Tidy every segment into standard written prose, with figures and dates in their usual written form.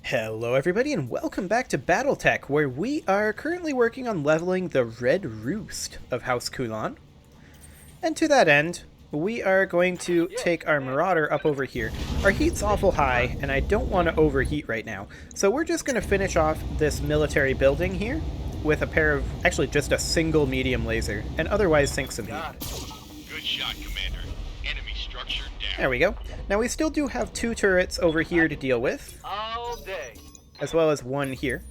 Hello everybody and welcome back to BattleTech, where we are currently working on leveling the Red Roost of House Kulan. And to that end, we are going to take our Marauder up over here. Our heat's awful high, and I don't want to overheat right now. So we're just going to finish off this military building here with a pair of, actually just a single medium laser, and otherwise sink some heat. Good shot, Commander. Enemy structure down. There we go. Now we still do have two turrets over here to deal with, All day. as well as one here.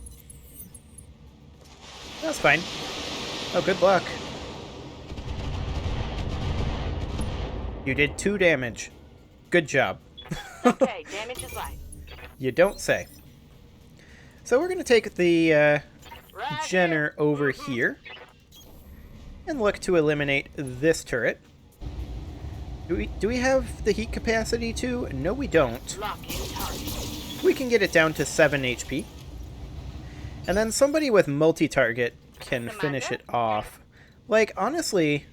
That's fine. Oh, good luck. You did 2 damage. Good job. Okay, damage is light. You don't say. So we're going to take the Right Jenner over here and look to eliminate this turret. Do we have the heat capacity too? No, we don't. Lock in target. We can get it down to 7 HP. And then somebody with multi-target can finish it off. Like, honestly...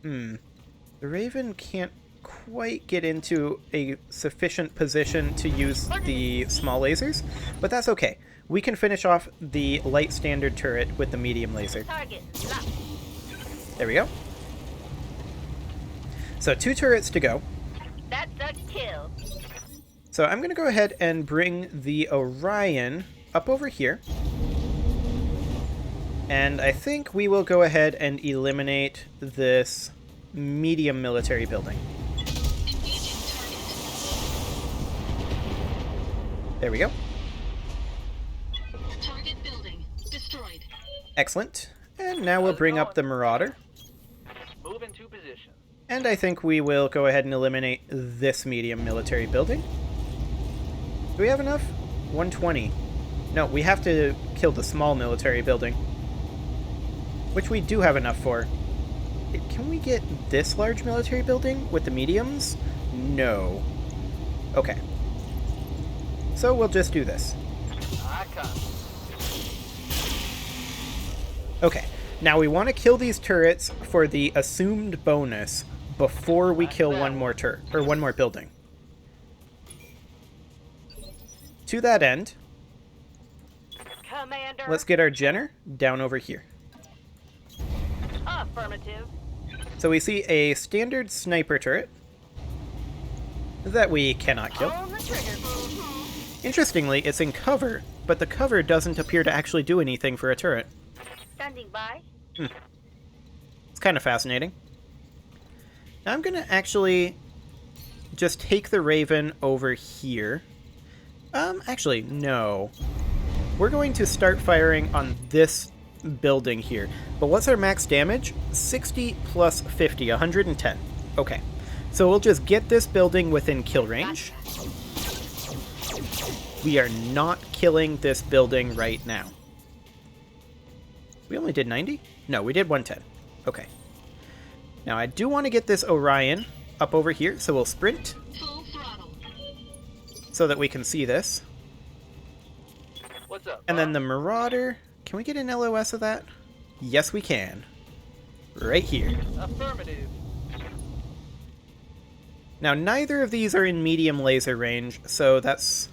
the Raven can't quite get into a sufficient position to use the small lasers, but that's okay. We can finish off the light standard turret with the medium laser. Target locked. There we go. So 2 turrets to go. That's a kill. So I'm going to go ahead and bring the Orion up over here. And I think we will go ahead and eliminate this medium military building. There we go. Target building destroyed. Excellent. And now we'll bring up the Marauder. Move into position. And I think we will go ahead and eliminate this medium military building. Do we have enough? 120. No, we have to kill the small military building, which we do have enough for. Can we get this large military building with the mediums? No. Okay. So we'll just do this. I copy. Okay. Now we want to kill these turrets for the assumed bonus before we kill one more one more building. To that end, Commander. let's get our Jenner down over here. Affirmative. So we see a standard sniper turret that we cannot kill. On the trigger. Interestingly, it's in cover, but the cover doesn't appear to actually do anything for a turret. Standing by. It's kind of fascinating. Now I'm going to actually just take the Raven over here. Actually, no. We're going to start firing on this building here. But what's our max damage? 60 plus 50, 110. Okay. So we'll just get this building within kill range. We are not killing this building right now. We only did 90? No, we did 110. Okay. Now I do want to get this Orion up over here, so we'll sprint Full throttle. so that we can see this. What's up? And then the Marauder, can we get an LOS of that? Yes, we can. Right here. Affirmative. Now neither of these are in medium laser range, so that's...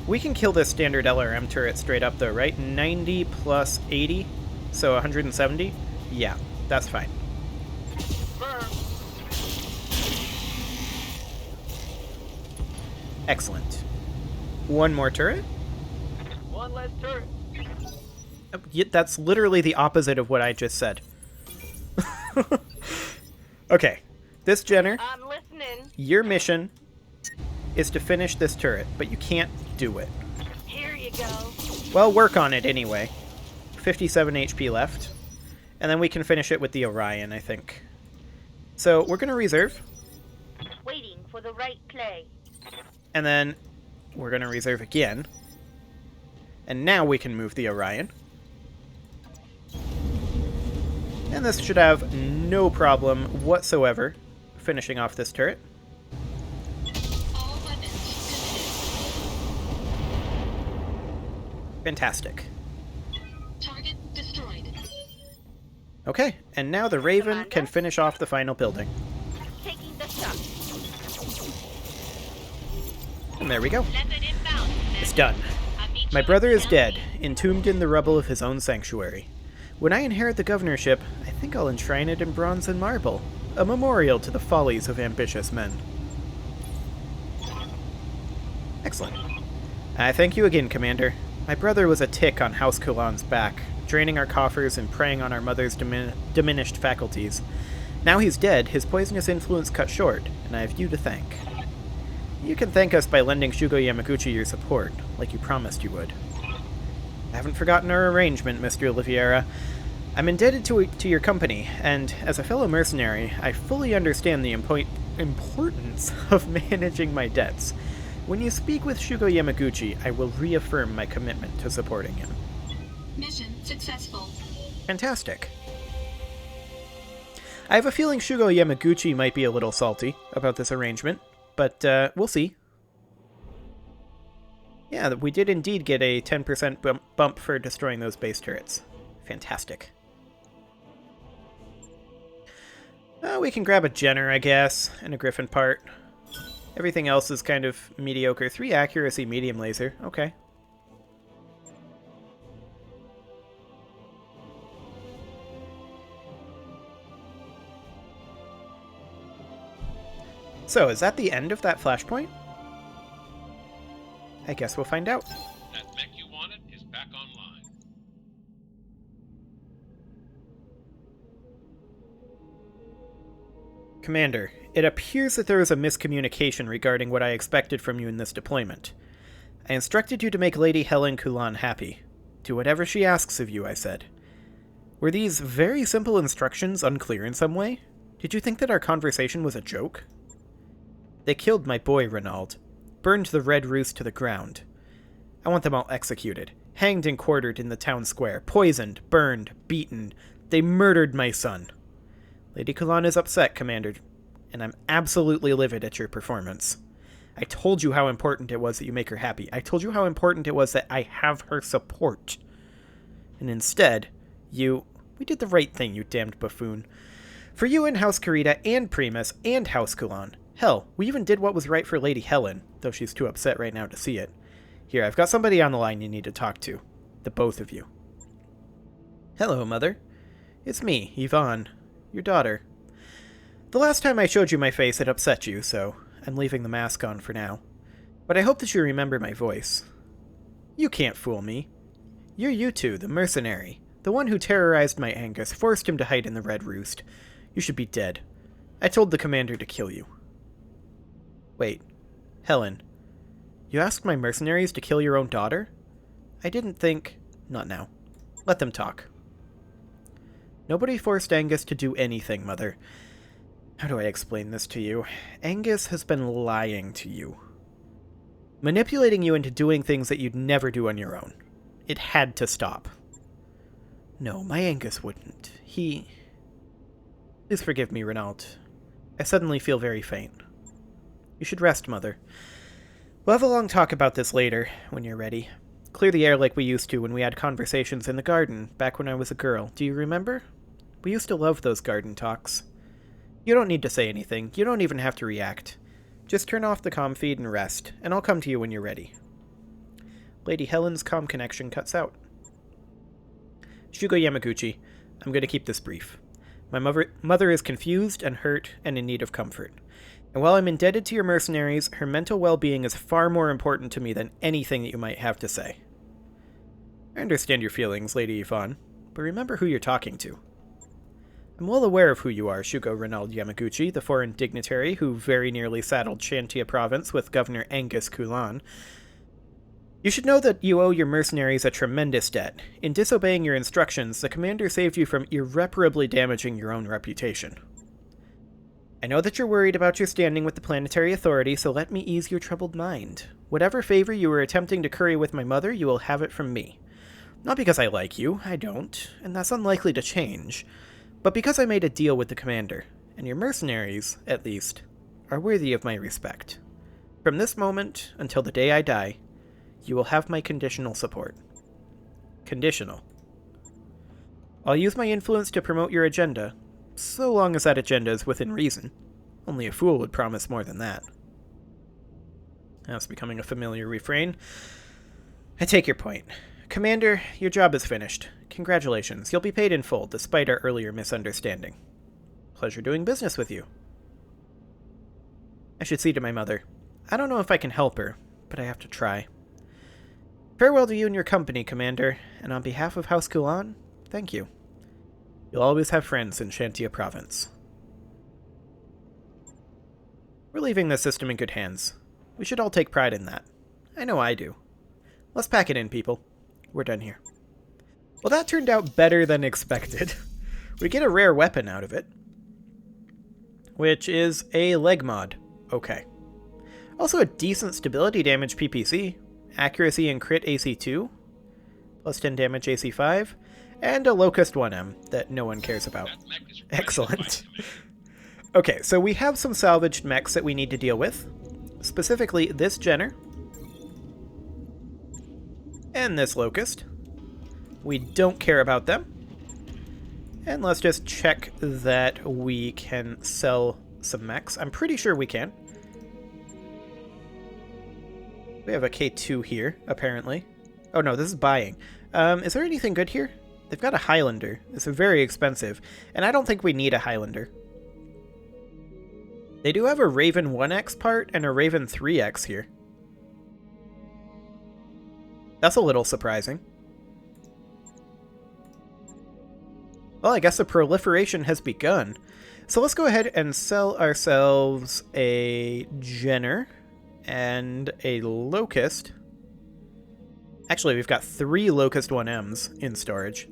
We can kill this standard LRM turret straight up though, right? 90 plus 80, so 170? Yeah, that's fine. Firm. Excellent. One more turret. One less turret. That's literally the opposite of what I just said. Okay, this Jenner, I'm listening. your mission is to finish this turret, but you can't do it. Here you go. Well, work on it anyway. 57 HP left. And then we can finish it with the Orion, I think. So we're going to reserve. Waiting for the right play. And then we're going to reserve again. And now we can move the Orion. And this should have no problem whatsoever finishing off this turret. All weapons Fantastic. committed. Target destroyed. Okay, and now the Raven can finish off the final building. Taking the shot. And there we go. Leopard inbound. It's done. I'll meet My you brother at is dead, entombed in the rubble of his own sanctuary. When I inherit the governorship, I think I'll enshrine it in bronze and marble, a memorial to the follies of ambitious men. Excellent. I thank you again, Commander. My brother was a tick on House Kulan's back, draining our coffers and preying on our mother's diminished faculties. Now he's dead, his poisonous influence cut short, and I have you to thank. You can thank us by lending Shugo Yamaguchi your support, like you promised you would. I haven't forgotten our arrangement, Mr. Oliveira. I'm indebted to your company, and as a fellow mercenary, I fully understand the importance of managing my debts. When you speak with Shugo Yamaguchi, I will reaffirm my commitment to supporting him. Mission successful. Fantastic. I have a feeling Shugo Yamaguchi might be a little salty about this arrangement, but we'll see. Yeah, we did indeed get a 10% bump for destroying those base turrets. Fantastic. We can grab a Jenner, I guess, and a Griffin part. Everything else is kind of mediocre. 3 accuracy, medium laser. Okay. So, is that the end of that flashpoint? I guess we'll find out. That mech you wanted is back online. Commander, it appears that there was a miscommunication regarding what I expected from you in this deployment. I instructed you to make Lady Helen Kulan happy. Do whatever she asks of you, I said. Were these very simple instructions unclear in some way? Did you think that our conversation was a joke? They killed my boy, Renaud. Burned the Red Roost to the ground. I want them all executed. Hanged and quartered in the town square. Poisoned, burned, beaten. They murdered my son. Lady Kulan is upset, Commander, and I'm absolutely livid at your performance. I told you how important it was that you make her happy. I told you how important it was that I have her support. And instead, we did the right thing, you damned buffoon. For you and House Kurita and Primus and House Kulan. Hell, we even did what was right for Lady Helen, though she's too upset right now to see it. Here, I've got somebody on the line you need to talk to. The both of you. Hello, Mother. It's me, Yvonne, your daughter. The last time I showed you my face, it upset you, so I'm leaving the mask on for now. But I hope that you remember my voice. You can't fool me. You're U2, the mercenary. The one who terrorized my Angus, forced him to hide in the Red Roost. You should be dead. I told the commander to kill you. Wait, Helen, you asked my mercenaries to kill your own daughter? I didn't think... Not now. Let them talk. Nobody forced Angus to do anything, Mother. How do I explain this to you? Angus has been lying to you. Manipulating you into doing things that you'd never do on your own. It had to stop. No, my Angus wouldn't. Please forgive me, Renaud. I suddenly feel very faint. You should rest, Mother. We'll have a long talk about this later, when you're ready. Clear the air like we used to when we had conversations in the garden, back when I was a girl. Do you remember? We used to love those garden talks. You don't need to say anything. You don't even have to react. Just turn off the comm feed and rest, and I'll come to you when you're ready. Lady Helen's comm connection cuts out. Shugo Yamaguchi, I'm going to keep this brief. My mother is confused and hurt and in need of comfort. And while I'm indebted to your mercenaries, her mental well-being is far more important to me than anything that you might have to say. I understand your feelings, Lady Yvonne, but remember who you're talking to. I'm well aware of who you are, Shugo Renaud Yamaguchi, the foreign dignitary who very nearly saddled Shantia province with Governor Angus Kulan. You should know that you owe your mercenaries a tremendous debt. In disobeying your instructions, the commander saved you from irreparably damaging your own reputation. I know that you're worried about your standing with the planetary authority, so let me ease your troubled mind. Whatever favor you were attempting to curry with my mother, you will have it from me. Not because I like you, I don't, and that's unlikely to change, but because I made a deal with the commander, and your mercenaries, at least, are worthy of my respect. From this moment until the day I die, you will have my conditional support. Conditional. I'll use my influence to promote your agenda, so long as that agenda is within reason. Only a fool would promise more than that. That's becoming a familiar refrain. I take your point. Commander, your job is finished. Congratulations, you'll be paid in full, despite our earlier misunderstanding. Pleasure doing business with you. I should see to my mother. I don't know if I can help her, but I have to try. Farewell to you and your company, Commander, and on behalf of House Kulan, thank you. You'll always have friends in Shantia Province. We're leaving the system in good hands. We should all take pride in that. I know I do. Let's pack it in, people. We're done here. Well, that turned out better than expected. We get a rare weapon out of it, which is a leg mod. Okay. Also a decent stability damage PPC, accuracy and crit AC2, plus 10 damage AC5, and a Locust 1M that no one cares about. Excellent. Okay, so we have some salvaged mechs that we need to deal with. Specifically, this Jenner. And this Locust. We don't care about them. And let's just check that we can sell some mechs. I'm pretty sure we can. We have a K2 here, apparently. Oh no, this is buying. Is there anything good here? They've got a Highlander. It's very expensive, and I don't think we need a Highlander. They do have a Raven 1X part and a Raven 3X here. That's a little surprising. Well, I guess the proliferation has begun. So let's go ahead and sell ourselves a Jenner and a Locust. Actually, we've got 3 Locust 1Ms in storage.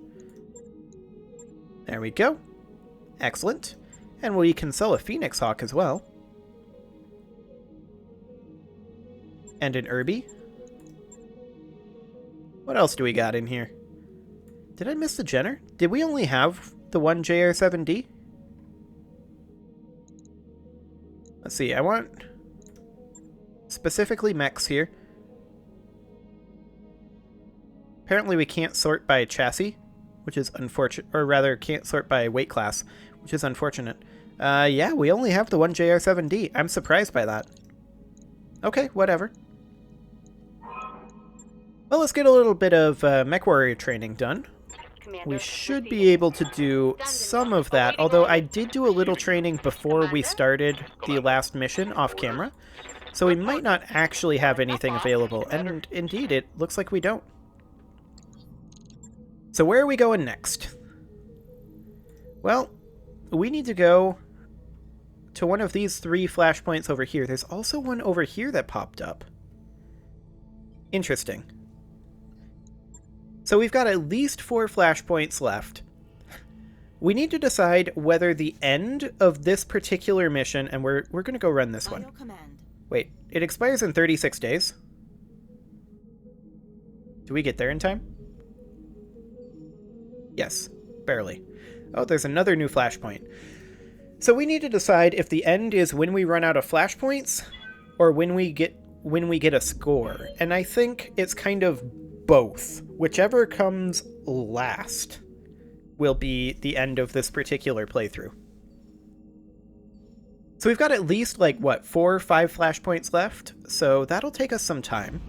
There we go. Excellent. And we can sell a Phoenix Hawk as well. And an Irby. What else do we got in here? Did I miss the Jenner? Did we only have the one JR7D? Let's see, I want specifically mechs here. Apparently we can't sort by chassis, which is unfortunate, or rather can't sort by weight class, which is unfortunate. Yeah, we only have the one JR7D. I'm surprised by that. Okay, whatever. Well, let's get a little bit of mech warrior training done. We should be able to do some of that, although I did do a little training before we started the last mission off camera, so we might not actually have anything available, and indeed, it looks like we don't. So where are we going next? Well, we need to go to one of these 3 flashpoints over here. There's also one over here that popped up. Interesting. So we've got at least 4 flashpoints left. We need to decide whether the end of this particular mission, and we're going to go run this one. Wait, it expires in 36 days? Do we get there in time? Yes, barely. Oh, there's another new flashpoint. So we need to decide if the end is when we run out of flashpoints or when we get a score. And I think it's kind of both. Whichever comes last will be the end of this particular playthrough. So we've got at least, like, what, 4 or 5 flashpoints left, so that'll take us some time.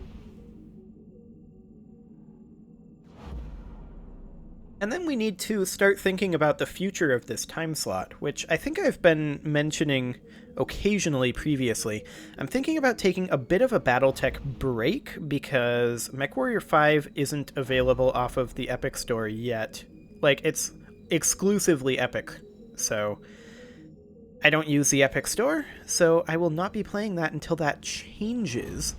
And then we need to start thinking about the future of this time slot, which I think I've been mentioning occasionally previously. I'm thinking about taking a bit of a BattleTech break because MechWarrior 5 isn't available off of the Epic Store yet. Like, it's exclusively Epic, so I don't use the Epic Store, so I will not be playing that until that changes.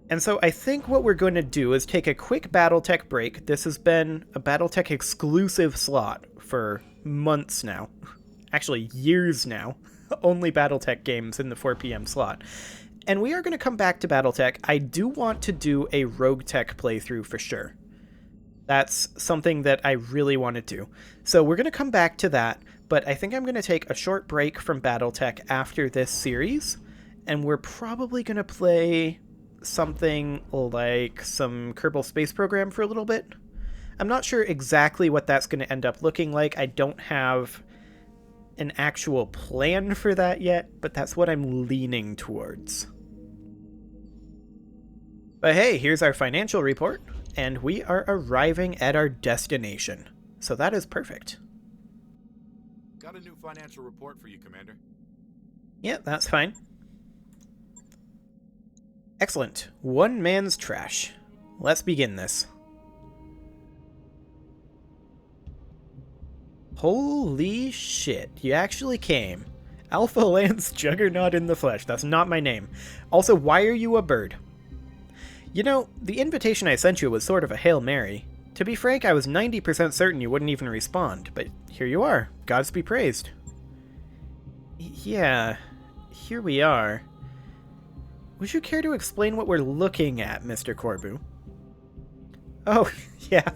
And so I think what we're going to do is take a quick BattleTech break. This has been a BattleTech exclusive slot for months now. Actually, years now. Only BattleTech games in the 4 p.m. slot. And we are going to come back to BattleTech. I do want to do a Rogue Tech playthrough for sure. That's something that I really want to do. So we're going to come back to that, but I think I'm going to take a short break from BattleTech after this series, and we're probably going to play something like some Kerbal Space Program for a little bit. I'm not sure exactly what that's going to end up looking like. I don't have an actual plan for that yet, but that's what I'm leaning towards. But hey, here's our financial report, and we are arriving at our destination. So that is perfect. Got a new financial report for you, Commander. Yeah, that's fine. Excellent. One man's trash. Let's begin this. Holy shit, you actually came. Alpha Lance Juggernaut in the flesh. That's not my name. Also, why are you a bird? You know, the invitation I sent you was sort of a Hail Mary. To be frank, I was 90% certain you wouldn't even respond, but here you are. Gods be praised. Yeah, here we are. Would you care to explain what we're looking at, Mr. Corbu? Oh, yeah.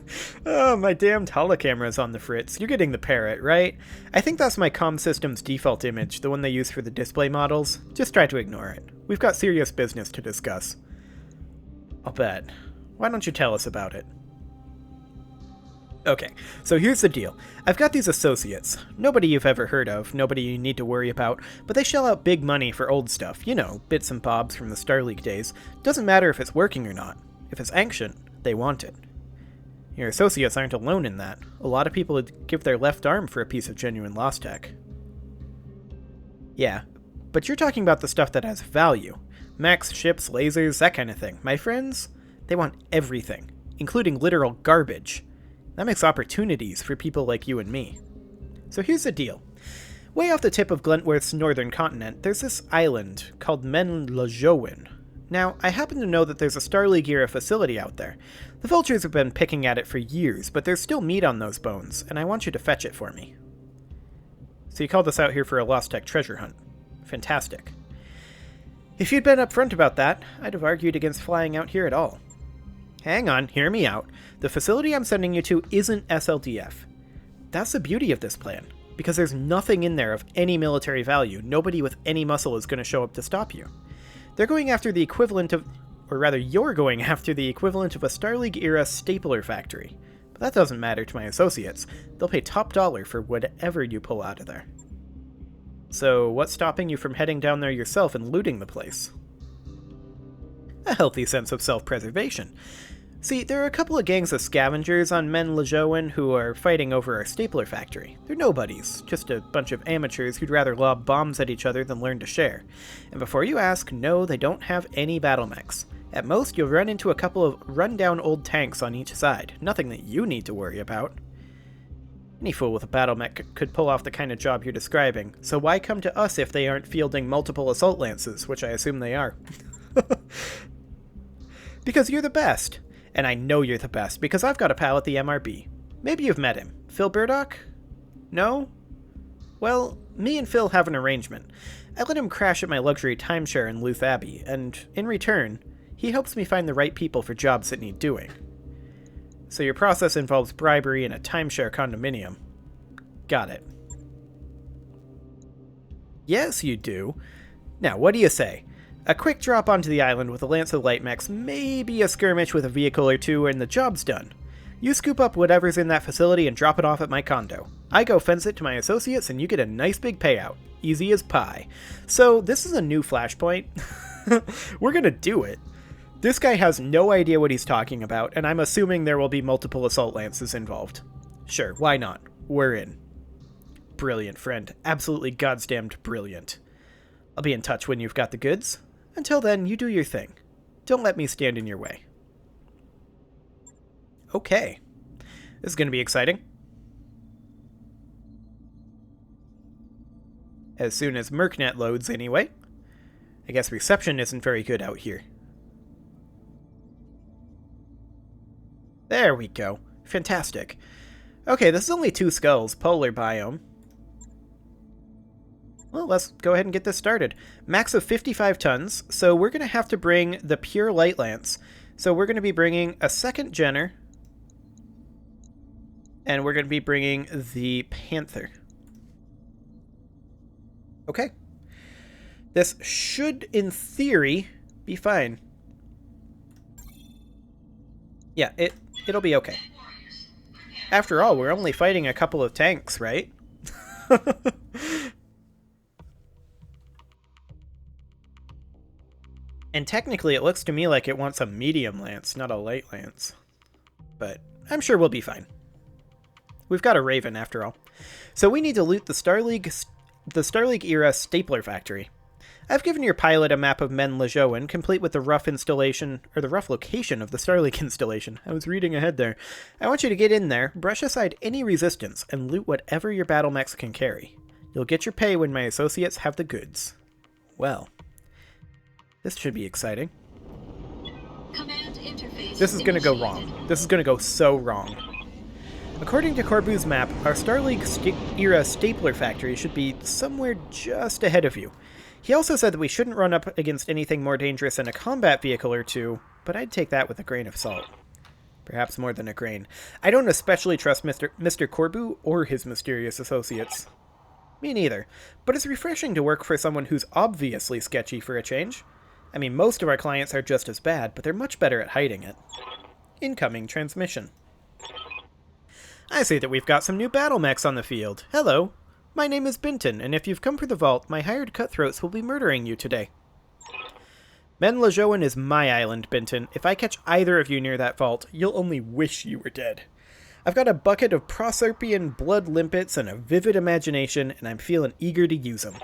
Oh, my damned holocamera's on the fritz. You're getting the parrot, right? I think that's my comm system's default image, the one they use for the display models. Just try to ignore it. We've got serious business to discuss. I'll bet. Why don't you tell us about it? Okay, so here's the deal. I've got these associates. Nobody you've ever heard of, nobody you need to worry about, but they shell out big money for old stuff. You know, bits and bobs from the Starleague days. Doesn't matter if it's working or not. If it's ancient, they want it. Your associates aren't alone in that. A lot of people would give their left arm for a piece of genuine lost tech. Yeah, but you're talking about the stuff that has value. Mechs, ships, lasers, that kind of thing. My friends, they want everything, including literal garbage. That makes opportunities for people like you and me. So here's the deal. Way off the tip of Glentworth's northern continent, there's this island called Men-Lajowin. Now, I happen to know that there's a Starleague-era facility out there. The vultures have been picking at it for years, but there's still meat on those bones, and I want you to fetch it for me. So you called us out here for a lost tech treasure hunt. Fantastic. If you'd been upfront about that, I'd have argued against flying out here at all. Hang on, hear me out. The facility I'm sending you to isn't SLDF. That's the beauty of this plan, because there's nothing in there of any military value. Nobody with any muscle is going to show up to stop you. They're going after the equivalent of, or rather you're going after the equivalent of a Starleague-era stapler factory. But that doesn't matter to my associates. They'll pay top dollar for whatever you pull out of there. So what's stopping you from heading down there yourself and looting the place? A healthy sense of self-preservation. See, there are a couple of gangs of scavengers on Men-Lajowin who are fighting over our stapler factory. They're nobodies, just a bunch of amateurs who'd rather lob bombs at each other than learn to share. And before you ask, no, they don't have any battle mechs. At most, you'll run into a couple of run-down old tanks on each side. Nothing that you need to worry about. Any fool with a battle mech could pull off the kind of job you're describing, so why come to us if they aren't fielding multiple assault lances, which I assume they are? Because you're the best. And I know you're the best, because I've got a pal at the MRB. Maybe you've met him. Phil Burdock? No? Well, me and Phil have an arrangement. I let him crash at my luxury timeshare in Luth Abbey, and in return, he helps me find the right people for jobs that need doing. So your process involves bribery and a timeshare condominium. Got it. Yes, you do. Now, what do you say? A quick drop onto the island with a lance of light mechs, maybe a skirmish with a vehicle or two, and the job's done. You scoop up whatever's in that facility and drop it off at my condo. I go fence it to my associates and you get a nice big payout. Easy as pie. So this is a new flashpoint. We're gonna do it. This guy has no idea what he's talking about, and I'm assuming there will be multiple assault lances involved. Sure, why not? We're in. Brilliant, friend. Absolutely goddamned brilliant. I'll be in touch when you've got the goods. Until then, you do your thing. Don't let me stand in your way. Okay. This is going to be exciting. As soon as MercNet loads, anyway. I guess reception isn't very good out here. There we go. Fantastic. Okay, this is only 2 skulls. Polar biome. Well, let's go ahead and get this started. Max of 55 tons, so we're going to have to bring the pure light lance. So we're going to be bringing a second Jenner, and we're going to be bringing the Panther. Okay. This should, in theory, be fine. Yeah, it'll be okay. After all, we're only fighting a couple of tanks, right? And technically, it looks to me like it wants a medium lance, not a light lance. But I'm sure we'll be fine. We've got a Raven, after all. So we need to loot the Starleague era stapler factory. I've given your pilot a map of Men Lejoin, complete with the rough installation, or the rough location of the Starleague installation. I was reading ahead there. I want you to get in there, brush aside any resistance, and loot whatever your battle mechs can carry. You'll get your pay when my associates have the goods. Well, this should be exciting. Command interface. This is gonna go wrong. This is gonna go so wrong. According to Corbu's map, our Starleague era stapler factory should be somewhere just ahead of you. He also said that we shouldn't run up against anything more dangerous than a combat vehicle or two, but I'd take that with a grain of salt. Perhaps more than a grain. I don't especially trust Mr. Corbu or his mysterious associates. Me neither, but it's refreshing to work for someone who's obviously sketchy for a change. I mean, most of our clients are just as bad, but they're much better at hiding it. Incoming transmission. I see that we've got some new battle mechs on the field. Hello. My name is Binton, and if you've come for the vault, my hired cutthroats will be murdering you today. Men Lejoin is my island, Binton. If I catch either of you near that vault, you'll only wish you were dead. I've got a bucket of Proserpian blood limpets and a vivid imagination, and I'm feeling eager to use them.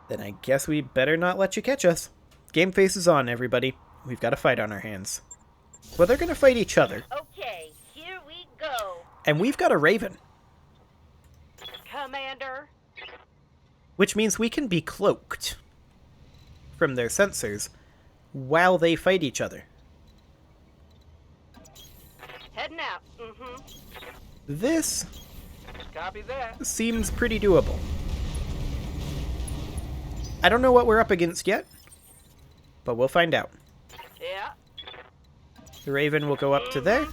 Then I guess we better not let you catch us. Game face is on, everybody. We've got a fight on our hands. Well, they're gonna fight each other. Okay, here we go. And we've got a Raven. Commander. Which means we can be cloaked from their sensors while they fight each other. Heading out. This Copy that. seems pretty doable. I don't know what we're up against yet, but we'll find out. Yeah. The Raven will go up to there.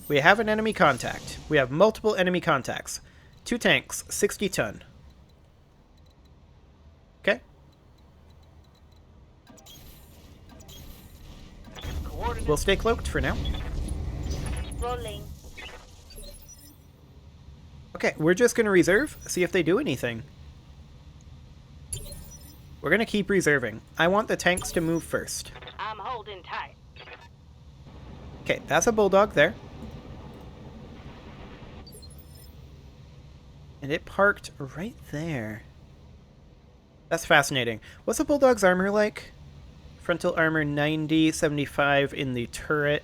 We have an enemy contact. We have multiple enemy contacts. 2 tanks, 60 ton. Okay. We'll stay cloaked for now. Rolling. Okay, we're just going to reserve, see if they do anything. We're going to keep reserving. I want the tanks to move first. I'm holding tight. Okay, that's a bulldog there. And it parked right there. That's fascinating. What's a bulldog's armor like? Frontal armor 90, 75 in the turret.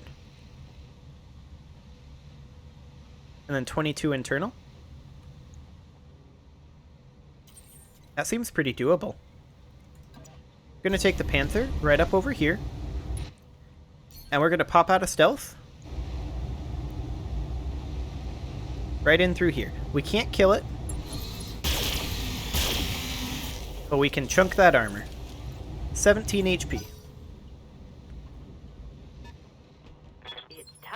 And then 22 internal. That seems pretty doable. We're going to take the Panther right up over here. And we're going to pop out of stealth. Right in through here. We can't kill it. But we can chunk that armor. 17 HP.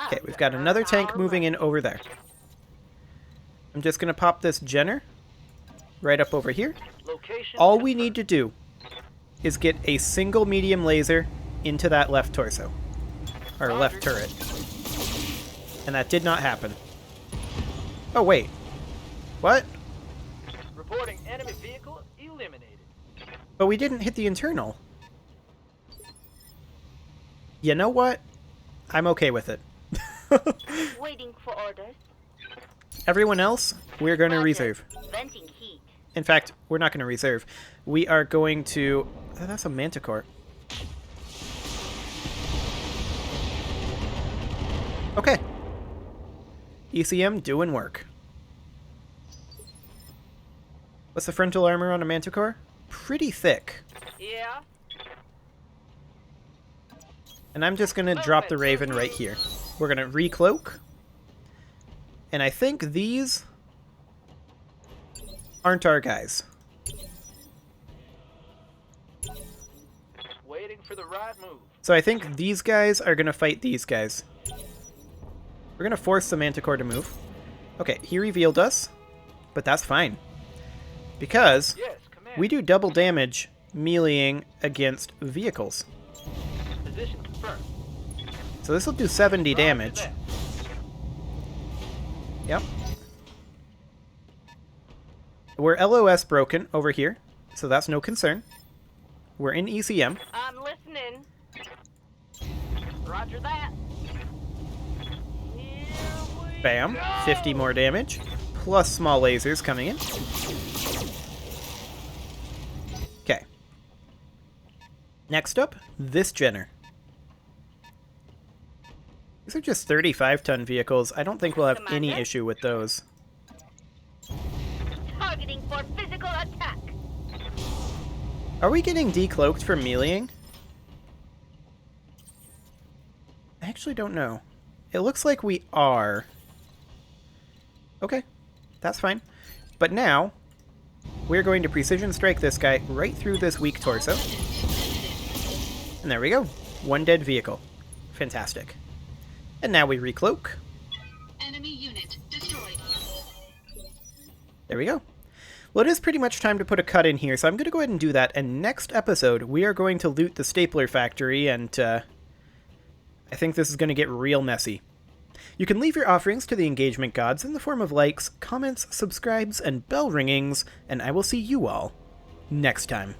Okay, we've got another tank moving in over there. I'm just going to pop this Jenner right up over here. All we need to do is get a single medium laser into that left torso. Or left turret. And that did not happen. Oh, wait. What? Reporting enemy vehicle eliminated. But we didn't hit the internal. You know what? I'm okay with it. Waiting for orders. Everyone else, we're going to Roger. reserve. Venting heat. In fact, we're not going to reserve. We are going to... Oh, that's a Manticore. Okay. ECM doing work. What's the frontal armor on a Manticore? Pretty thick. Yeah. And I'm just going to drop the Raven right here. We're going to recloak. And I think these aren't our guys. Waiting for the right move. So I think these guys are going to fight these guys. We're going to force the Manticore to move. Okay, he revealed us, but that's fine. Because Yes, command. we do double damage meleeing against vehicles. Position confirmed. So this will do 70 damage. Roger that. Yep. We're LOS broken over here, so that's no concern. We're in ECM. I'm Roger that. Here we Bam. go. 50 more damage. Plus small lasers coming in. Okay. Next up, this Jenner. These are just 35-ton vehicles. I don't think we'll have any Commander? issue with those. Targeting for physical attack. Are we getting decloaked from meleeing? I actually don't know. It looks like we are. Okay, that's fine. But now, we're going to precision strike this guy right through this weak torso. And there we go. One dead vehicle. Fantastic. And now we recloak. Enemy unit destroyed. There we go. Well, it is pretty much time to put a cut in here, so I'm going to go ahead and do that. And next episode, we are going to loot the stapler factory, and I think this is going to get real messy. You can leave your offerings to the engagement gods in the form of likes, comments, subscribes, and bell ringings, and I will see you all next time.